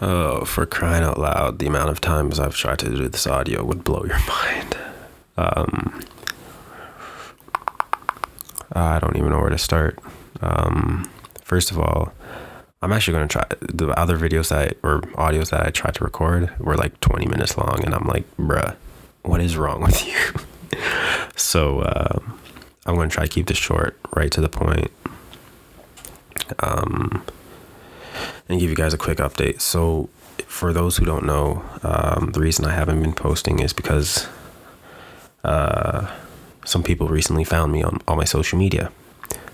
Oh, for crying out loud, the amount of times I've tried to do this audio would blow your mind. I don't even know where to start. First of all, I'm actually going to try the other audios that I tried to record were like 20 minutes long, and I'm like, bruh, what is wrong with you? So I'm going to try to keep this short, right to the point, and give you guys a quick update. So for those who don't know, the reason I haven't been posting is because some people recently found me on all my social media: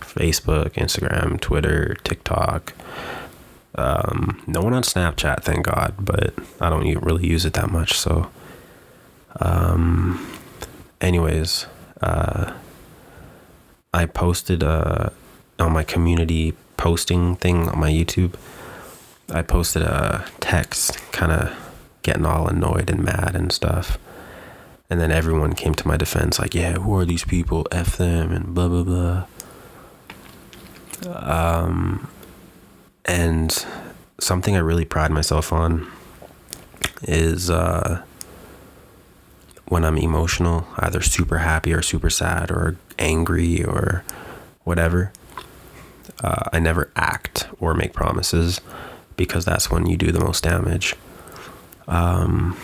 Facebook, Instagram, Twitter, TikTok. No one on Snapchat, thank God, but I don't really use it that much. So anyways, I posted on my community posting thing on my YouTube. I posted a text kind of getting all annoyed and mad and stuff. And then everyone came to my defense like, yeah, who are these people? F them and blah, blah, blah. And something I really pride myself on is when I'm emotional, either super happy or super sad or angry or whatever, I never act or make promises, because that's when you do the most damage. And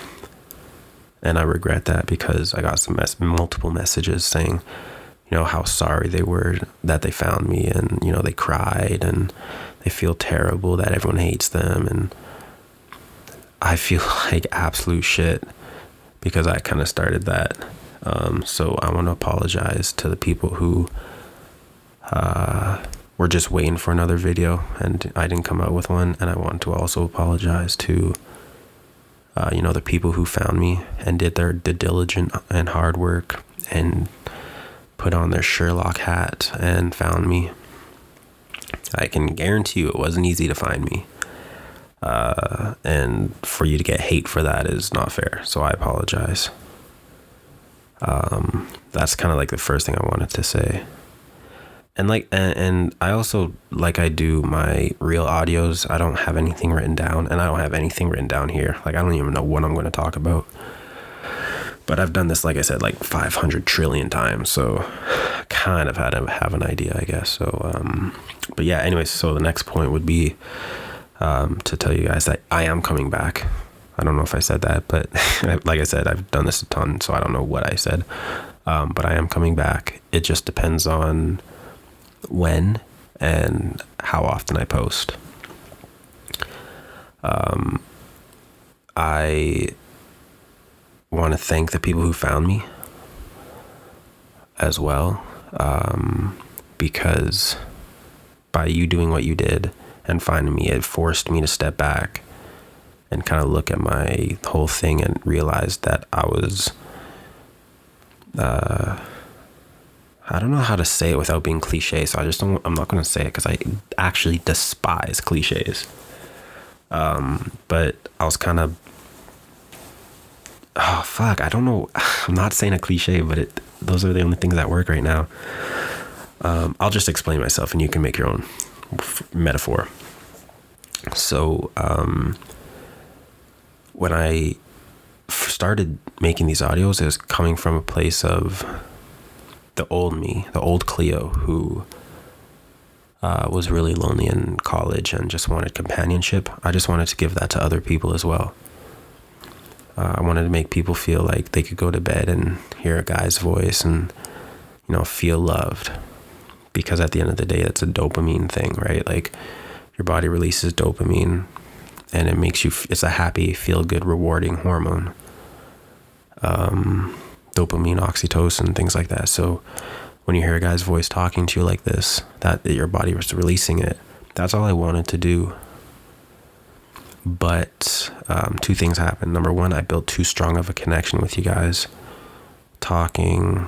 I regret that, because I got multiple messages saying, how sorry they were that they found me, and, they cried and they feel terrible that everyone hates them. And I feel like absolute shit because I kind of started that. So I want to apologize to the people who were just waiting for another video and I didn't come out with one. And I want to also apologize to the people who found me and did their diligent and hard work and put on their Sherlock hat and found me. I can guarantee you it wasn't easy to find me. And for you to get hate for that is not fair. So I apologize. That's kind of like the first thing I wanted to say. And and I also, like I do my real audios, I don't have anything written down, and I don't have anything written down here. Like, I don't even know what I'm going to talk about. But I've done this, like I said, like 500 trillion times. So I kind of had to have an idea, I guess. So, but yeah, anyways, so the next point would be to tell you guys that I am coming back. I don't know if I said that, but like I said, I've done this a ton, so I don't know what I said. But I am coming back. It just depends on when and how often I post. I want to thank the people who found me as well, because by you doing what you did and finding me, it forced me to step back and kind of look at my whole thing and realize that I was I don't know how to say it without being cliche, so I'm not going to say it because I actually despise cliches. But I was kind of, I don't know. I'm not saying a cliche, but those are the only things that work right now. I'll just explain myself and you can make your own metaphor. So, when I started making these audios, it was coming from a place of the old me, the old Khleo, who was really lonely in college and just wanted companionship. I just wanted to give that to other people as well. I wanted to make people feel like they could go to bed and hear a guy's voice and, feel loved. Because at the end of the day, that's a dopamine thing, right? Like, your body releases dopamine and it makes you, it's a happy, feel good, rewarding hormone. Dopamine, oxytocin, things like that. So when you hear a guy's voice talking to you like this, that your body was releasing it. That's all I wanted to do. But two things happened. Number one, I built too strong of a connection with you guys, talking.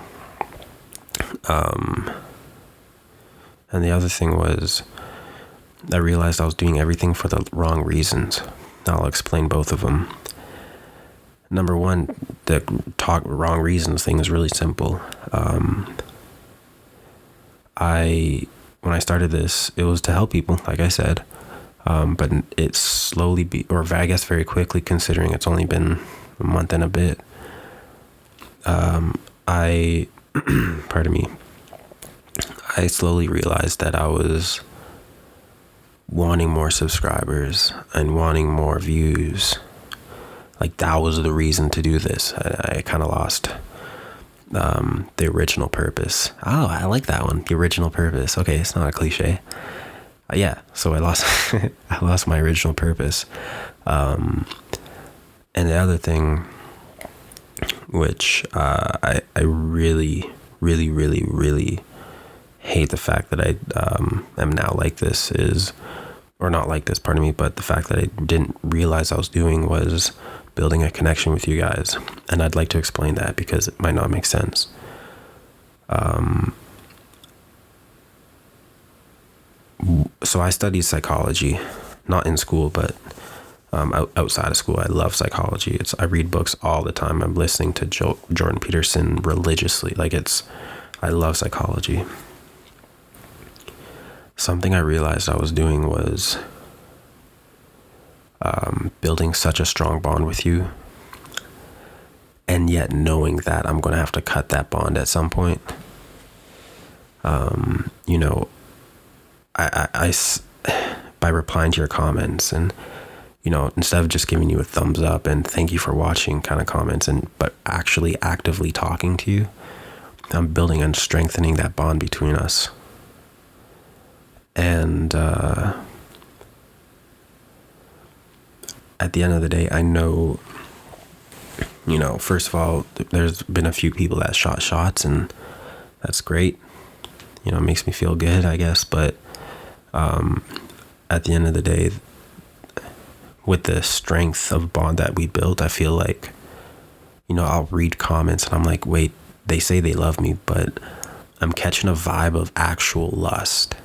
And the other thing was, I realized I was doing everything for the wrong reasons. I'll explain both of them. Number one, the wrong reasons thing is really simple. When I started this, it was to help people, like I said, But it slowly or I guess very quickly, considering it's only been a month and a bit, I pardon me, I slowly realized that I was wanting more subscribers and wanting more views. Like, that was the reason to do this. I kind of lost the original purpose. Oh, I like that one. The original purpose. Okay, it's not a cliche. Yeah, so I lost I lost my original purpose. And the other thing, which I really, really, really, really hate the fact that I am now like this is, or not like this, pardon me, but the fact that I didn't realize I was doing was building a connection with you guys. And I'd like to explain that because it might not make sense. So I studied psychology, not in school, but outside of school. I love psychology. I read books all the time. I'm listening to Jordan Peterson religiously. I love psychology. Something I realized I was doing was building such a strong bond with you, and yet knowing that I'm going to have to cut that bond at some point. I by replying to your comments and, instead of just giving you a thumbs up and thank you for watching kind of comments, but actually actively talking to you, I'm building and strengthening that bond between us. And at the end of the day, I know, first of all, there's been a few people that shot shots, and that's great. It makes me feel good, I guess. But at the end of the day, with the strength of bond that we built, I feel like, I'll read comments and I'm like, wait, they say they love me, but I'm catching a vibe of actual lust,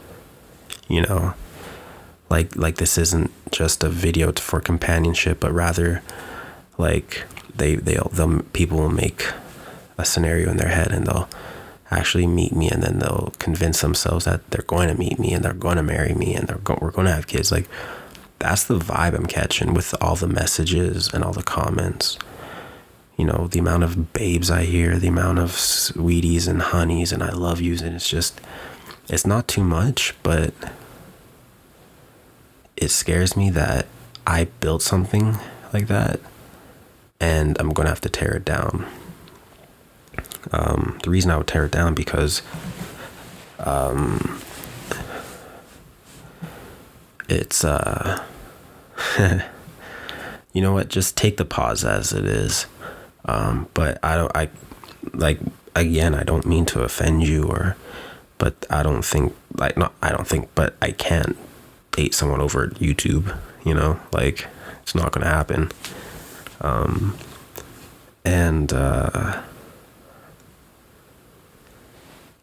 like this isn't just a video for companionship, but rather like people will make a scenario in their head and they'll actually meet me, and then they'll convince themselves that they're going to meet me and they're going to marry me and we're going to have kids. Like, that's the vibe I'm catching with all the messages and all the comments. The amount of babes I hear, the amount of sweeties and honeys and I love yous, and it's not too much, but it scares me that I built something like that and I'm going to have to tear it down. The reason I would tear it down because it's you know what, just take the pause as it is. But I don't mean to offend you, but I can't date someone over YouTube, it's not gonna happen.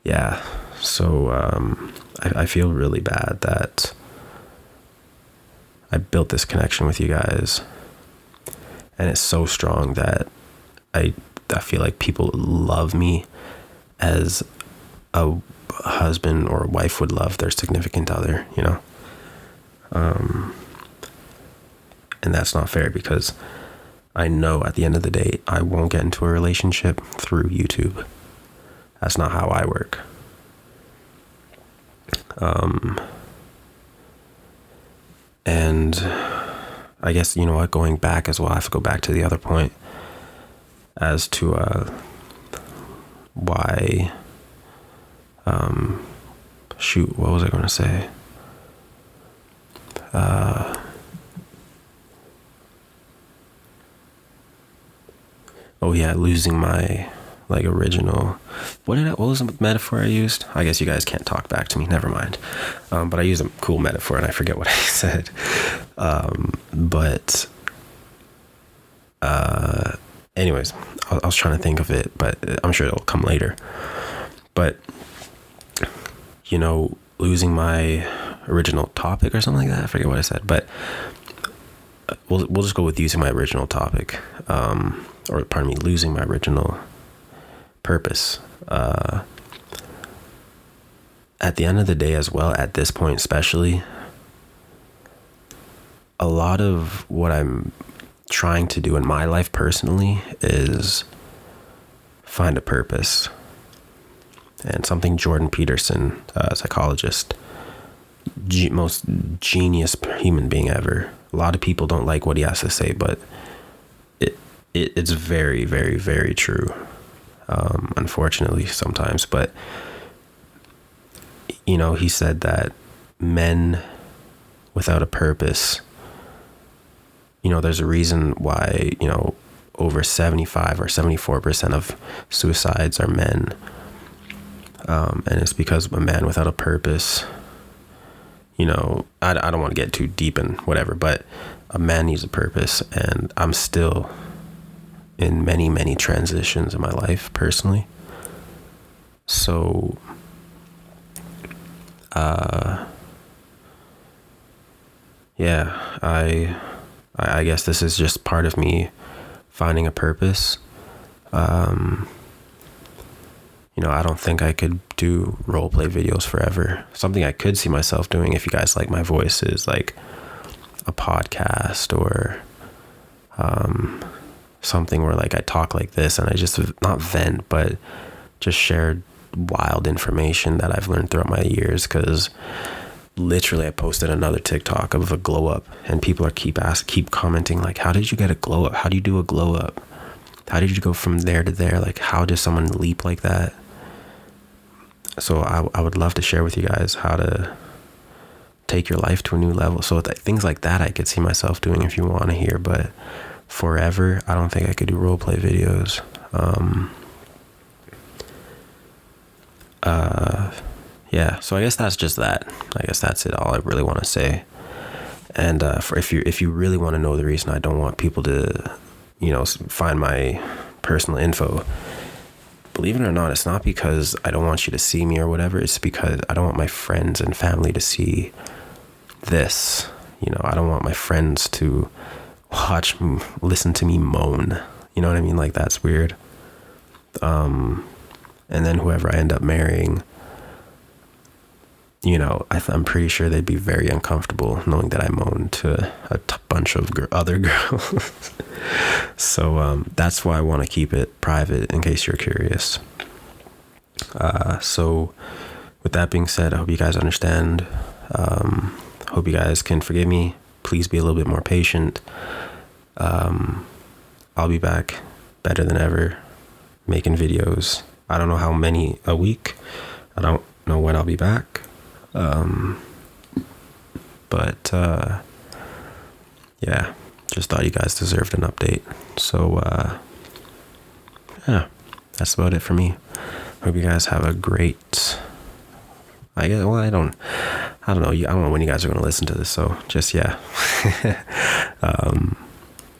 Yeah, so I feel really bad that I built this connection with you guys, and it's so strong that I feel like people love me as a husband or a wife would love their significant other, and that's not fair, because I know at the end of the day I won't get into a relationship through YouTube. That's not how I work. And I guess, going back as well, I have to go back to the other point as to why, what was I going to say? Oh yeah, losing my original. What was the metaphor I used? I guess you guys can't talk back to me. Never mind. But I used a cool metaphor and I forget what I said. Anyways, I was trying to think of it, but I'm sure it'll come later. But losing my original topic or something like that. I forget what I said, but we'll just go with using my original topic. Or pardon me, losing my original purpose. At the end of the day as well, at this point especially, a lot of what I'm trying to do in my life personally is find a purpose. And something Jordan Peterson, a psychologist, most genius human being ever. A lot of people don't like what he has to say, but it's very, very, very true. Unfortunately, sometimes. But, you know, he said that men without a purpose, you know, there's a reason why, you know, over 75 or 74% of suicides are men. And it's because a man without a purpose, you know, I don't want to get too deep in whatever, but a man needs a purpose. And I'm still in many, many transitions in my life personally. So, yeah, I guess this is just part of me finding a purpose. You know, I don't think I could do roleplay videos forever. Something I could see myself doing, if you guys like my voice, is like a podcast or something where like I talk like this and I just not vent, but just shared wild information that I've learned throughout my years. Because literally I posted another TikTok of a glow up and people are keep commenting like, how did you get a glow up? How do you do a glow up? How did you go from there to there? Like, how does someone leap like that? So I would love to share with you guys how to take your life to a new level. So things like that I could see myself doing if you want to hear, but forever, I don't think I could do roleplay videos. Yeah, so I guess that's just that. I guess that's it, all I really want to say. And if you really want to know the reason I don't want people to, you know, find my personal info, believe it or not, it's not because I don't want you to see me or whatever. It's because I don't want my friends and family to see this. You know, I don't want my friends to listen to me moan. You know what I mean? Like, that's weird. And then whoever I end up marrying, you know, I'm pretty sure they'd be very uncomfortable knowing that I moan to a bunch of other girls. So that's why I want to keep it private, in case you're curious. So with that being said, I hope you guys understand. Hope you guys can forgive me. Please be a little bit more patient. I'll be back better than ever, making videos. I don't know how many a week. I don't know when I'll be back. But yeah, just thought you guys deserved an update. So yeah, that's about it for me. Hope you guys have a great, I guess, well, I don't know. I don't know when you guys are going to listen to this. So just, yeah,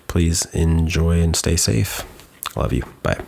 please enjoy and stay safe. Love you. Bye.